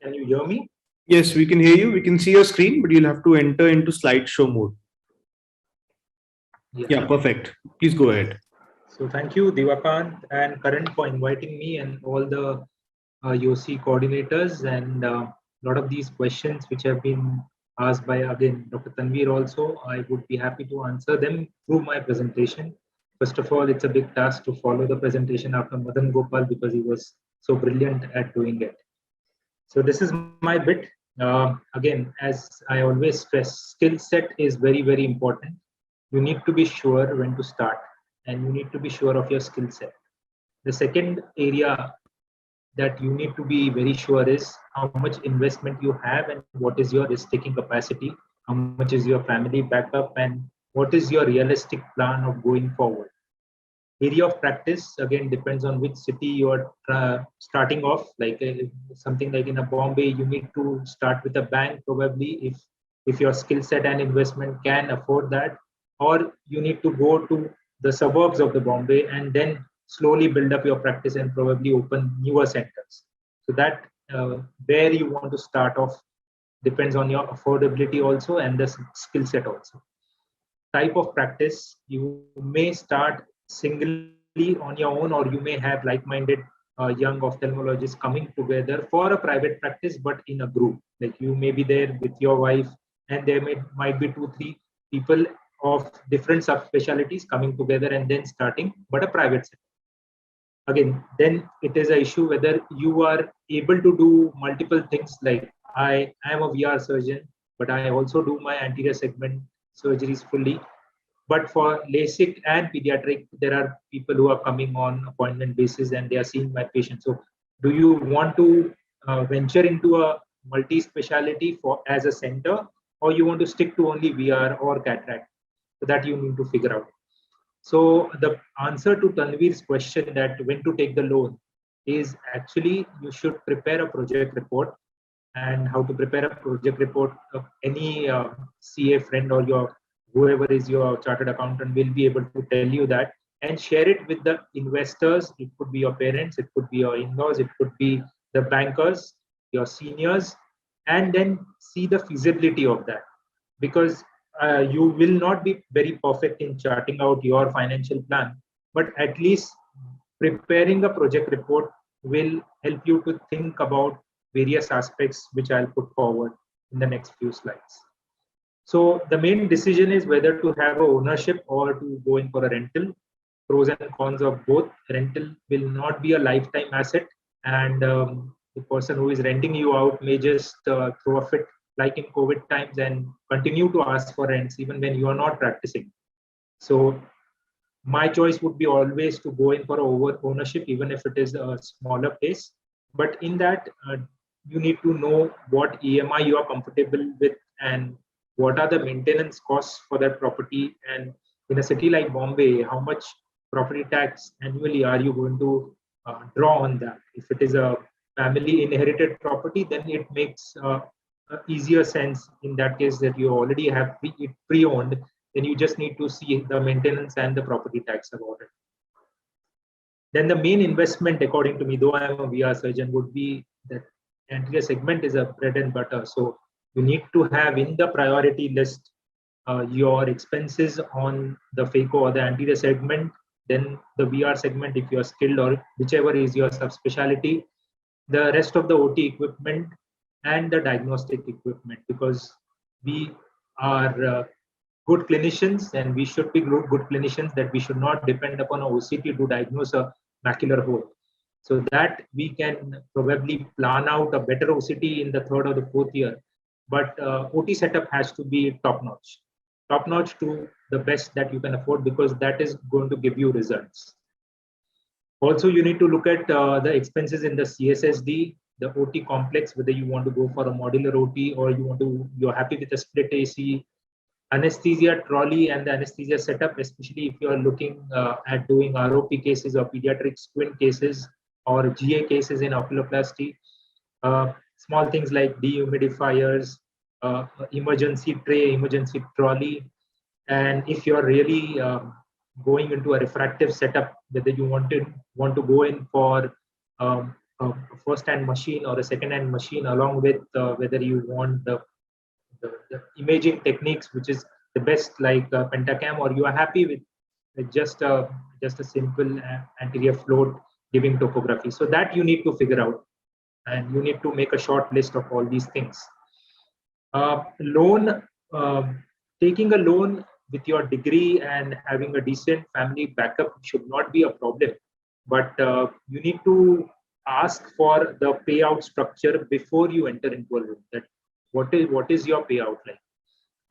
Can you hear me? Yes, we can hear you. We can see your screen, but you'll have to enter into slideshow mode. Yeah. Yeah, perfect. Please go ahead. So thank you, Divakant and Karan, for inviting me and all the UC coordinators, and a lot of these questions which have been asked by, again, Dr. Tanveer also. I would be happy to answer them through my presentation. First of all, it's a big task to follow the presentation after Madan Gopal because he was so brilliant at doing it. So this is my bit. Again, as I always stress, skill set is very, very important. You need to be sure when to start, and you need to be sure of your skill set. The second area that you need to be very sure is how much investment you have and what is your risk taking capacity, how much is your family backup, and what is your realistic plan of going forward. Area of practice again depends on which city you are starting off. Like something like in a Bombay, you need to start with a bank probably if your skill set and investment can afford that, or you need to go to the suburbs of the Bombay and then slowly build up your practice and probably open newer centers. So that where you want to start off depends on your affordability also and the skill set also. Type of practice, you may start singly on your own, or you may have like-minded young ophthalmologists coming together for a private practice, but in a group. Like you may be there with your wife, and there might be 2-3 people of different subspecialties coming together and then starting, but a private sector. Again, then it is an issue whether you are able to do multiple things. Like I am a VR surgeon, but I also do my anterior segment surgeries fully. But for LASIK and pediatric, there are people who are coming on appointment basis and they are seeing my patients. So do you want to venture into a multi-speciality for as a center, or you want to stick to only VR or cataract? So that you need to figure out. So the answer to Tanveer's question that when to take the loan is actually you should prepare a project report. And how to prepare a project report, any CA friend or your whoever is your chartered accountant will be able to tell you that, and share it with the investors. It could be your parents, it could be your in-laws, it could be the bankers, your seniors, and then see the feasibility of that. Because you will not be very perfect in charting out your financial plan, but at least preparing a project report will help you to think about various aspects which I'll put forward in the next few slides. So the main decision is whether to have a ownership or to go in for a rental. Pros and cons of both. Rental will not be a lifetime asset, and the person who is renting you out may just throw a fit like in COVID times and continue to ask for rents even when you are not practicing. So my choice would be always to go in for ownership, even if it is a smaller place. But in that, you need to know what EMI you are comfortable with and what are the maintenance costs for that property. And in a city like Bombay, how much property tax annually are you going to draw on that? If it is a family inherited property, then it makes easier sense in that case that you already have it pre-owned. Then you just need to see the maintenance and the property tax about it. Then the main investment, according to me, though I am a VR surgeon, would be that anterior segment is a bread and butter. So you need to have in the priority list your expenses on the phaco or the anterior segment, then the VR segment if you are skilled or whichever is your subspecialty, the rest of the OT equipment and the diagnostic equipment, because we are good clinicians and we should be good clinicians, that we should not depend upon a OCT to diagnose a macular hole. So that we can probably plan out a better OCT in the 3rd or the 4th year. But OT setup has to be top notch to the best that you can afford, because that is going to give you results. Also, you need to look at the expenses in the CSSD, the OT complex, whether you want to go for a modular OT or you're happy with a split AC, anesthesia trolley and the anesthesia setup, especially if you are looking at doing ROP cases or pediatric squint cases or GA cases in oculoplasty. Small things like dehumidifiers, emergency tray, emergency trolley. And if you're really going into a refractive setup, whether you want to go in for a first-hand machine or a second-hand machine, along with whether you want the imaging techniques, which is the best, like pentacam, or you are happy with just a simple anterior float giving topography. So that you need to figure out, and you need to make a short list of all these things. Loan, taking a loan with your degree and having a decent family backup should not be a problem, but you need to ask for the payout structure before you enter into a loan. That what is your payout like?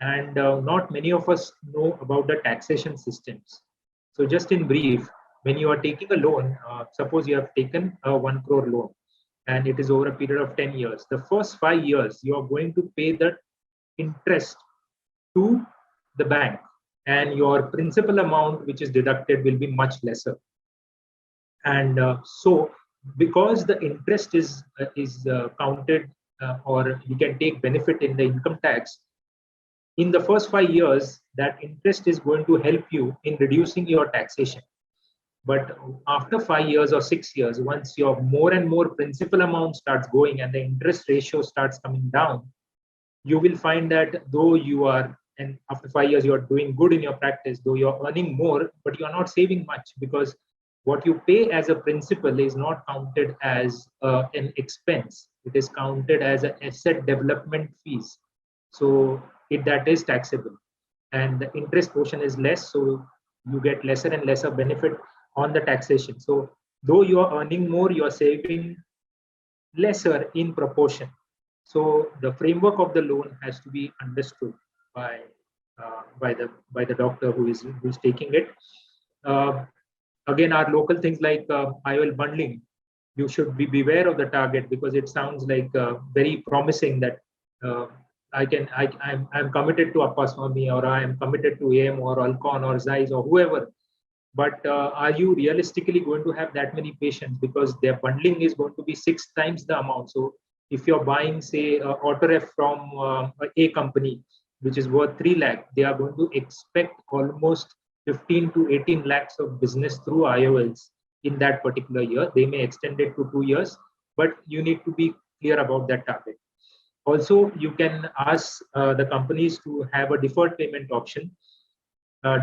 And not many of us know about the taxation systems. So just in brief, when you are taking a loan, suppose you have taken a 1 crore loan and it is over a period of 10 years. The first 5 years, you are going to pay the interest to the bank, and your principal amount which is deducted will be much lesser. And so because the interest is counted, or you can take benefit in the income tax, in the first 5 years, that interest is going to help you in reducing your taxation. But after 5 years or 6 years, once your more and more principal amount starts going and the interest ratio starts coming down, you will find that though you are, and after 5 years, you are doing good in your practice, though you're earning more, but you're not saving much, because what you pay as a principal is not counted as an expense. It is counted as an asset development fees. So that is taxable, and the interest portion is less, so you get lesser and lesser benefit on the taxation. So though you are earning more, you are saving lesser in proportion. So the framework of the loan has to be understood by the doctor who's taking it. Again, our local things like IOL bundling, you should beware of the target, because it sounds like very promising that I'm committed to Apaswami, or I am committed to AM or Alcon or Zeiss or whoever. But are you realistically going to have that many patients? Because their bundling is going to be 6 times the amount. So if you're buying, say, Autoref from a company, which is worth 3 lakh, they are going to expect almost 15 to 18 lakhs of business through IOLs in that particular year. They may extend it to 2 years, but you need to be clear about that target. Also, you can ask the companies to have a deferred payment option.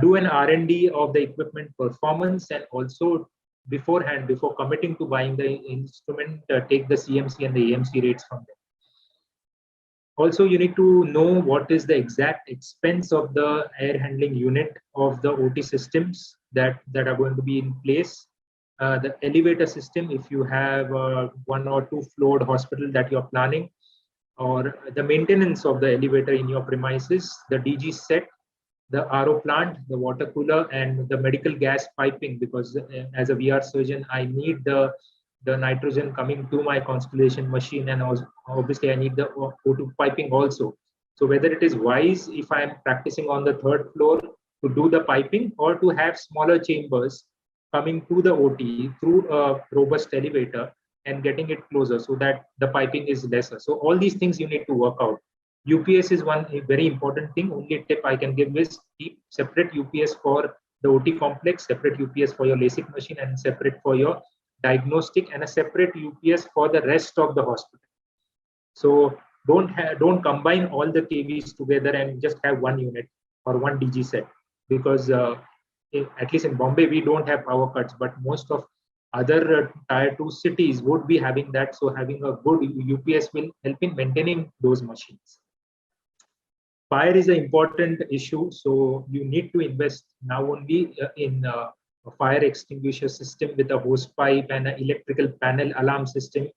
Do an R&D of the equipment performance, and also beforehand, before committing to buying the instrument, take the CMC and the AMC rates from them. Also, you need to know what is the exact expense of the air handling unit of the OT systems that are going to be in place. The elevator system, if you have 1 or 2 floored hospital that you're planning, or the maintenance of the elevator in your premises, the DG set, the RO plant, the water cooler, and the medical gas piping, because as a VR surgeon, I need the nitrogen coming to my Constellation machine, and also, obviously I need the O2 piping also. So whether it is wise, if I'm practicing on the 3rd floor, to do the piping, or to have smaller chambers coming to the OT through a robust elevator and getting it closer, so that the piping is lesser. So all these things you need to work out. UPS is one very important thing. Only tip I can give is keep separate UPS for the OT complex, separate UPS for your LASIK machine, and separate for your diagnostic, and a separate UPS for the rest of the hospital. So don't combine all the KVs together and just have one unit or one DG set, because at least in Bombay we don't have power cuts, but most of other tier 2 cities would be having that. So having a good UPS will help in maintaining those machines. Fire is an important issue, so you need to invest now only in a fire extinguisher system with a hose pipe and an electrical panel alarm system,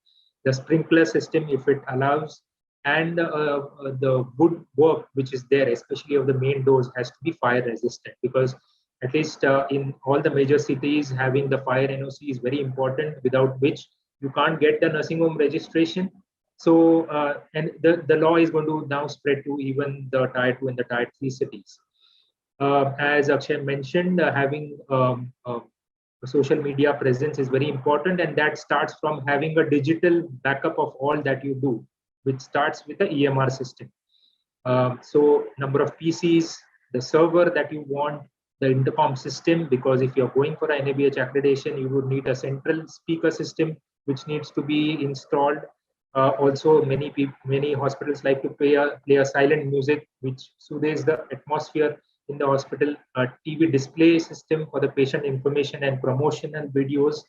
the sprinkler system if it allows, and the wood work which is there, especially of the main doors, has to be fire resistant, because at least in all the major cities, having the fire NOC is very important, without which you can't get the nursing home registration. So, and the law is going to now spread to even the tier 2 and the tier 3 cities. As Akshay mentioned, having a social media presence is very important, and that starts from having a digital backup of all that you do, which starts with the EMR system. So number of PCs, the server that you want, the intercom system, because if you're going for an NABH accreditation, you would need a central speaker system which needs to be installed. Also, many hospitals like to play a silent music, which soothes the atmosphere in the hospital. A TV display system for the patient information and promotional videos,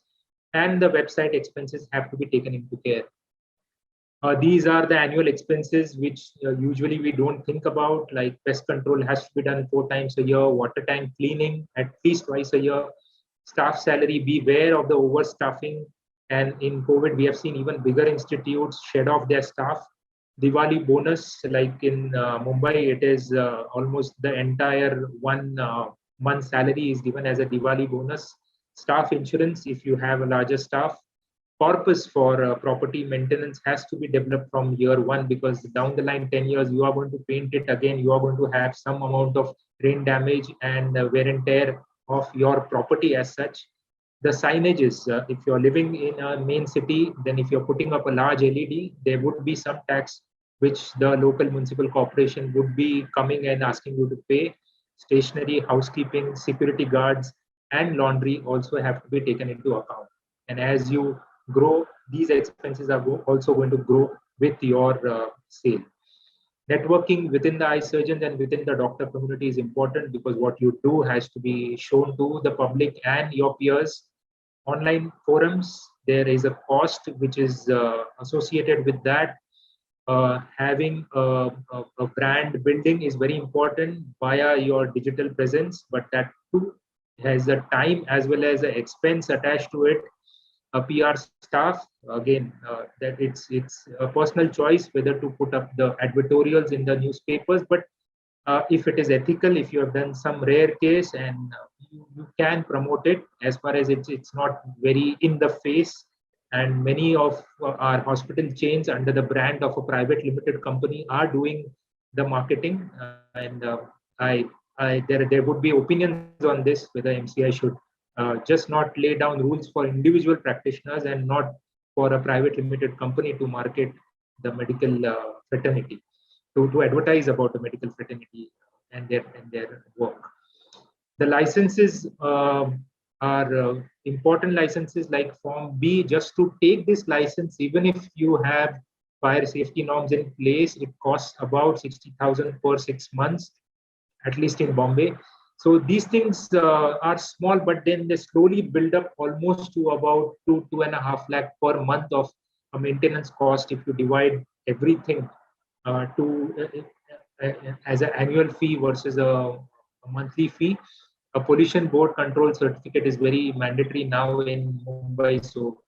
and the website expenses have to be taken into care. These are the annual expenses which usually we don't think about, like pest control has to be done 4 times a year, water tank cleaning at least twice a year, staff salary, beware of the overstaffing. And in COVID, we have seen even bigger institutes shed off their staff. Diwali bonus, like in Mumbai, it is almost the entire 1 month salary is given as a Diwali bonus. Staff insurance, if you have a larger staff, corpus for property maintenance has to be developed from year one, because down the line 10 years you are going to paint it again, you are going to have some amount of rain damage and wear and tear of your property as such. The signages, if you're living in a main city, then if you're putting up a large LED, there would be some tax which the local municipal corporation would be coming and asking you to pay. Stationery, housekeeping, security guards, and laundry also have to be taken into account. And as you grow, these expenses are also going to grow with your sale. Networking within the eye surgeons and within the doctor community is important, because what you do has to be shown to the public and your peers. Online forums, there is a cost which is associated with that. Having a brand building is very important via your digital presence, but that too has a time as well as an expense attached to it. A PR staff, again, that it's a personal choice whether to put up the advertorials in the newspapers, but if it is ethical, if you have done some rare case, and you can promote it, as far as it's not very in the face. And many of our hospital chains under the brand of a private limited company are doing the marketing, and there would be opinions on this, whether MCI should just not lay down rules for individual practitioners and not for a private limited company to market the medical fraternity, to advertise about the medical fraternity and their work. The licenses are important licenses like Form B. Just to take this license, even if you have fire safety norms in place, it costs about 60,000 per 6 months, at least in Bombay. So these things are small, but then they slowly build up almost to about 2.5 lakh per month of a maintenance cost if you divide everything as an annual fee versus a monthly fee. A pollution board control certificate is very mandatory now in Mumbai, so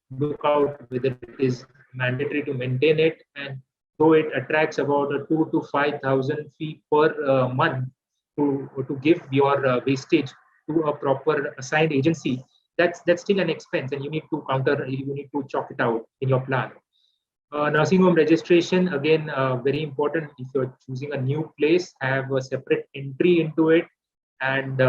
look out whether it is mandatory to maintain it. And though it attracts about a 2 to 5,000 fee per month to give your wastage to a proper assigned agency, that's still an expense, and you need to chalk it out in your plan. Nursing home registration, again, very important. If you're choosing a new place, have a separate entry into it, and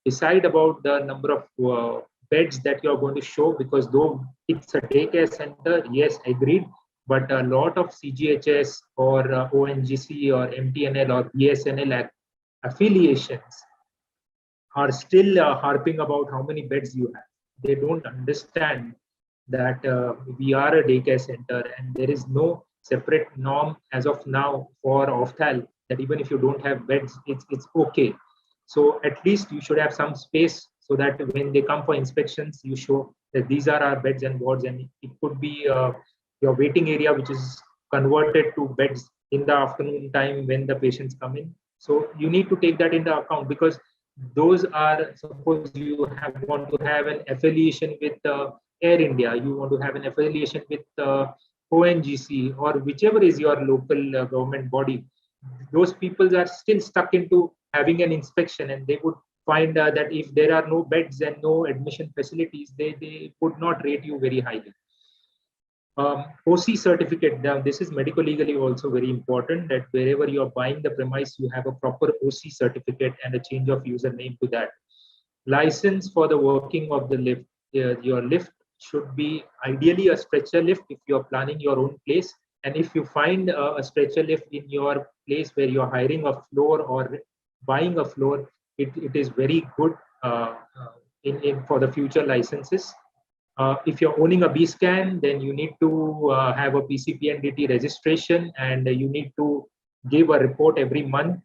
decide about the number of beds that you're going to show, because though it's a daycare center, yes, agreed, but a lot of CGHS or ONGC or MTNL or BSNL affiliations are still harping about how many beds you have. They don't understand that we are a daycare center, and there is no separate norm as of now for Ofthal that even if you don't have beds, it's okay. So at least you should have some space, so that when they come for inspections, you show that these are our beds and wards, and it could be your waiting area, which is converted to beds in the afternoon time when the patients come in. So you need to take that into account, because those are, suppose you want to have an affiliation with Air India, you want to have an affiliation with ONGC, or whichever is your local government body. Those people are still stuck into having an inspection, and they would find that if there are no beds and no admission facilities, they would not rate you very highly. OC certificate, this is medical legally also very important, that wherever you are buying the premise, you have a proper OC certificate and a change of username to that. License for the working of the lift. Your lift should be ideally a stretcher lift if you're planning your own place. And if you find a stretcher lift in your place where you're hiring a floor or buying a floor, it is very good for the future licenses. If you're owning a B scan, then you need to have a PCPNDT registration, and you need to give a report every month.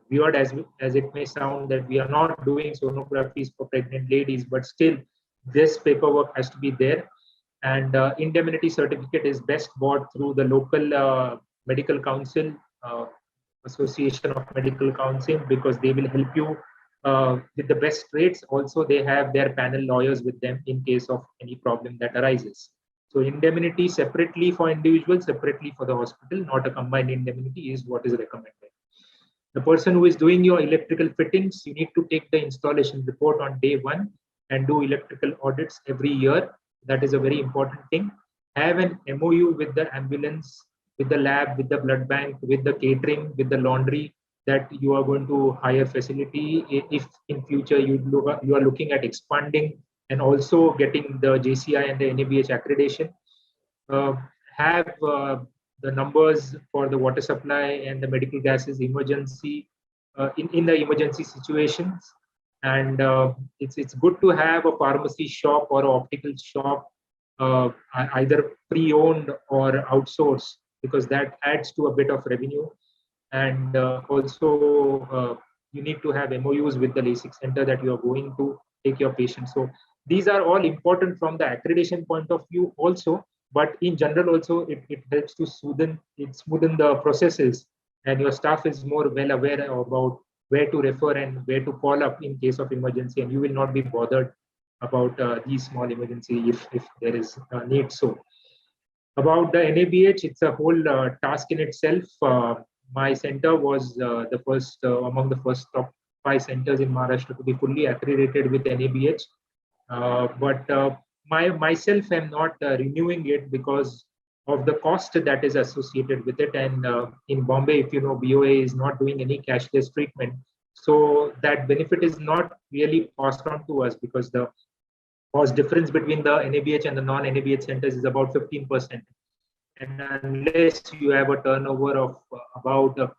Weird as it may sound, that we are not doing sonographies for pregnant ladies, but still this paperwork has to be there. And indemnity certificate is best bought through the local medical council, uh, association of medical council, because they will help you with the best rates. Also, they have their panel lawyers with them in case of any problem that arises. So indemnity separately for individuals, separately for the hospital, not a combined indemnity is what is recommended. The person who is doing your electrical fittings, you need to take the installation report on day one and do electrical audits every year. That is a very important thing. Have an MOU with the ambulance, with the lab, with the blood bank, with the catering, with the laundry, that you are going to hire facility if in future you are looking at expanding and also getting the JCI and the NABH accreditation. uh, have the numbers for the water supply and the medical gases emergency in the emergency situations. And it's good to have a pharmacy shop or an optical shop, either pre-owned or outsourced, because that adds to a bit of revenue. And also you need to have MOUs with the LASIK center that you are going to take your patients. So these are all important from the accreditation point of view also, but in general also it helps to smoothen the processes, and your staff is more well aware about where to refer and where to call up in case of emergency, and you will not be bothered about these small emergency if there is a need. So about the NABH, it's a whole task in itself. My center was the first among the first top 5 centers in Maharashtra to be fully accredited with NABH. But myself am not renewing it because of the cost that is associated with it. And in Bombay, if you know, BOA is not doing any cashless treatment. So that benefit is not really passed on to us, because the cost difference between the NABH and the non-NABH centers is about 15%. And unless you have a turnover of about a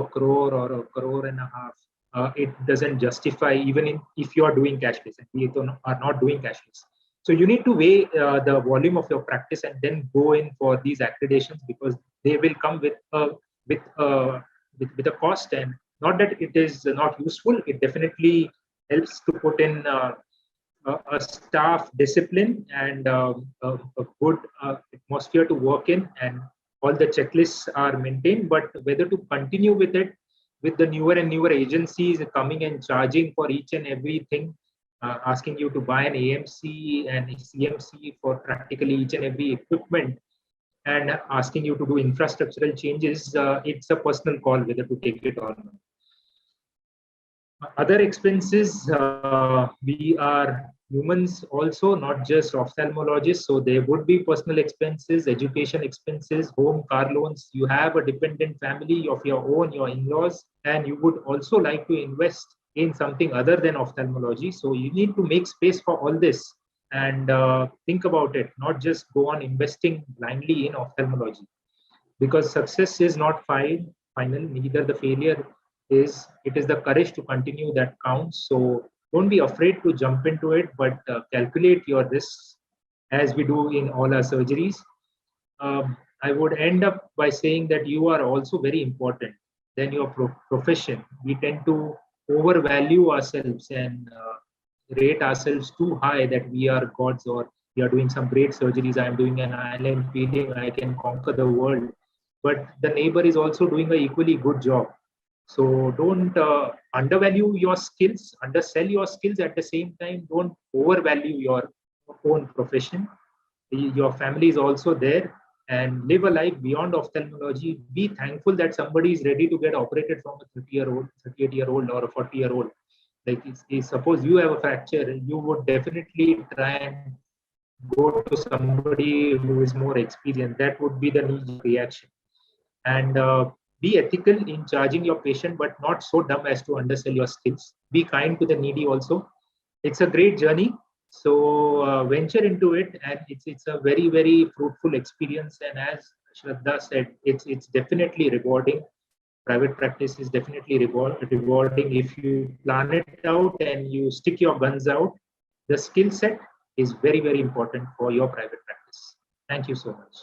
crore or a crore and a half, it doesn't justify, even if you are doing cashless, and we are not doing cashless. So you need to weigh the volume of your practice and then go in for these accreditations, because they will come with with a cost. And not that it is not useful, it definitely helps to put in a staff discipline and a good atmosphere to work in, and all the checklists are maintained. But whether to continue with it, with the newer and newer agencies coming and charging for each and everything, asking you to buy an AMC and CMC for practically each and every equipment, and asking you to do infrastructural changes, it's a personal call whether to take it or not. Other expenses, we are humans also, not just ophthalmologists. So there would be personal expenses, education expenses, home, car loans. You have a dependent family of your own, your in-laws, and you would also like to invest in something other than ophthalmology. So you need to make space for all this and think about it, not just go on investing blindly in ophthalmology, because success is not final, neither the failure is. It is the courage to continue that counts. So don't be afraid to jump into it, but calculate your risks, as we do in all our surgeries. I would end up by saying that you are also very important than your profession. We tend to overvalue ourselves and rate ourselves too high, that we are gods, or we are doing some great surgeries. I am doing an island feeling, I can conquer the world. But the neighbor is also doing an equally good job. So don't undervalue your skills, undersell your skills. At the same time, don't overvalue your own profession. Your family is also there, and live a life beyond ophthalmology. Be thankful that somebody is ready to get operated from a 30-year-old, 38-year-old, or a 40-year-old. Like, suppose you have a fracture, you would definitely try and go to somebody who is more experienced. That would be the knee reaction. And be ethical in charging your patient, but not so dumb as to undersell your skills. Be kind to the needy also. It's a great journey. So venture into it, and it's a very, very fruitful experience. And as Shraddha said, it's definitely rewarding. Private practice is definitely rewarding if you plan it out and you stick your guns out. The skill set is very, very important for your private practice. Thank you so much.